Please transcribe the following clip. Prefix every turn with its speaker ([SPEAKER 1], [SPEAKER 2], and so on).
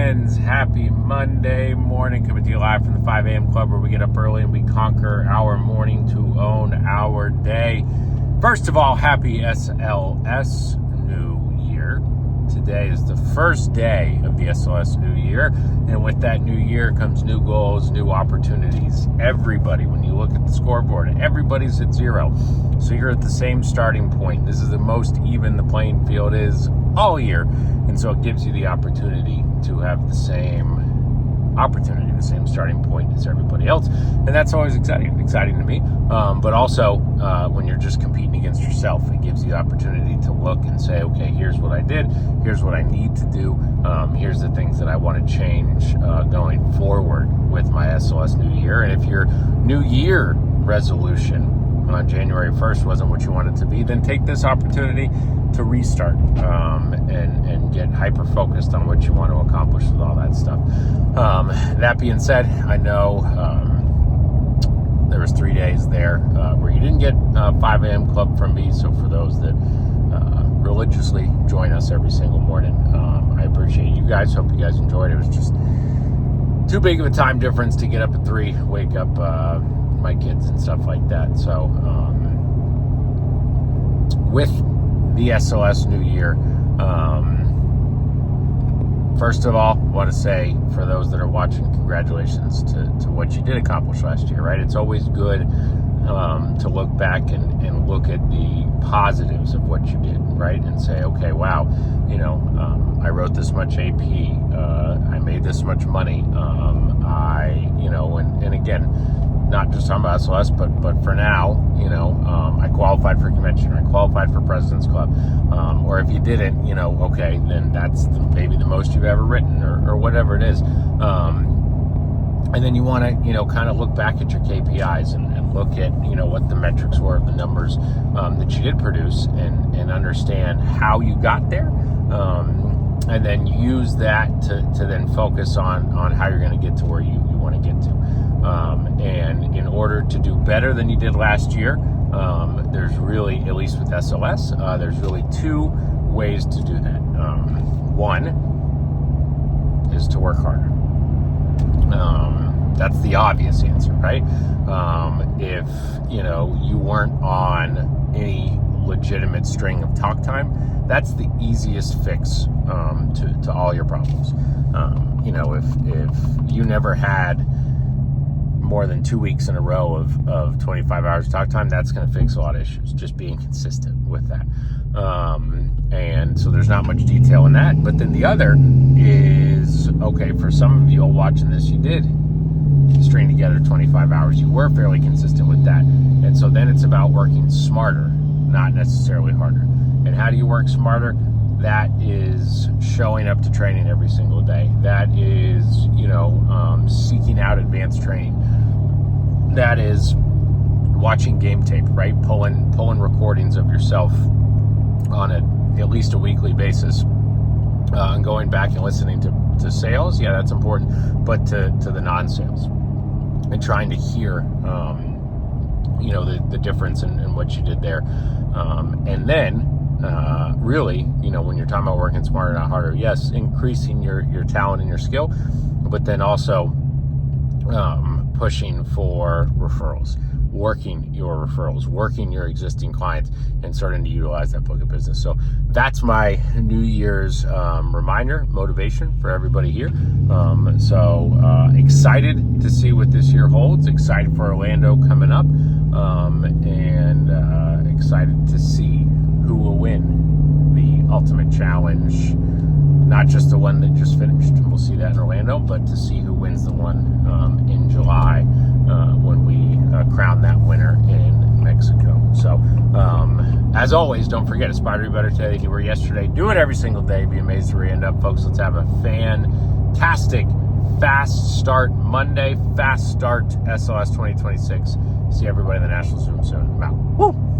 [SPEAKER 1] friends, happy Monday morning. Coming to you live from the 5 a.m. club, where we get up early and we conquer our morning to own our day. First of all, happy SLS New Year. Today is the first day of the SLS New Year, and with that new year comes new goals, new opportunities. Everybody, when you look at the scoreboard, everybody's at zero. So you're at the same starting point. This is the most even the playing field is all year, and so it gives you the opportunity to have the same opportunity, the same starting point as everybody else, and that's always exciting to me. But also, when you're just competing against yourself, it gives you the opportunity to look and say, okay, here's what I did, here's what I need to do, here's the things that I want to change going forward with my SLS New Year. And if your New Year resolution on January 1st wasn't what you wanted to be, then take this opportunity to restart and get hyper-focused on what you want to accomplish with all that stuff. That being said, I know there was 3 days there where you didn't get 5 a.m. club from me, so for those that religiously join us every single morning, I appreciate you guys. Hope you guys enjoyed it. It was just too big of a time difference to get up at 3, wake up my kids and stuff like that. So with the SLS New Year, first of all, I want to say, for those that are watching, congratulations to what you did accomplish last year, right? It's always good to look back and look at the positives of what you did, right? And say, okay, wow, I wrote this much AP, I made this much money, and again, not just talking about SLS, but for now, I qualified for convention, or I qualified for President's Club, or if you didn't, okay, then that's maybe the most you've ever written, or whatever it is. And then you want to, kind of look back at your KPIs and look at, what the metrics were, the numbers that you did produce, and understand how you got there. And then use that to then focus on how you're going to get to where you want to get to. And in order to do better than you did last year, there's really, at least with SLS, there's really 2 ways to do that. One is to work harder. That's the obvious answer, right? If you weren't on any legitimate string of talk time, that's the easiest fix to all your problems. If you never had more than 2 weeks in a row of 25 hours talk time, that's going to fix a lot of issues, just being consistent with that. And so there's not much detail in that. But then the other is, okay, for some of you all watching this, you did string together 25 hours. You were fairly consistent with that. And so then it's about working smarter, not necessarily harder. And how do you work smarter? That is showing up to training every single day. That is, seeking out advanced training. That is watching game tape, right? Pulling recordings of yourself on at least a weekly basis, and going back and listening to sales. Yeah, that's important, but to the non-sales, and trying to hear, the difference in what you did there. And then, really, when you're talking about working smarter, not harder, yes, increasing your talent and your skill, but then also pushing for referrals, working your referrals, working your existing clients, and starting to utilize that book of business. So that's my New Year's reminder, motivation for everybody here. Excited to see what this year holds, excited for Orlando coming up, and excited to see who will win the Ultimate Challenge, not just the one that just finished. We'll see that in Orlando, but to see who wins the one in July when we crown that winner in Mexico. So, as always, don't forget, aspire to be better today than you were yesterday. Do it every single day. Be amazed where you end up, folks. Let's have a fantastic fast start Monday, fast start SLS 2026. See everybody in the National Zoom soon. I'm out. Woo!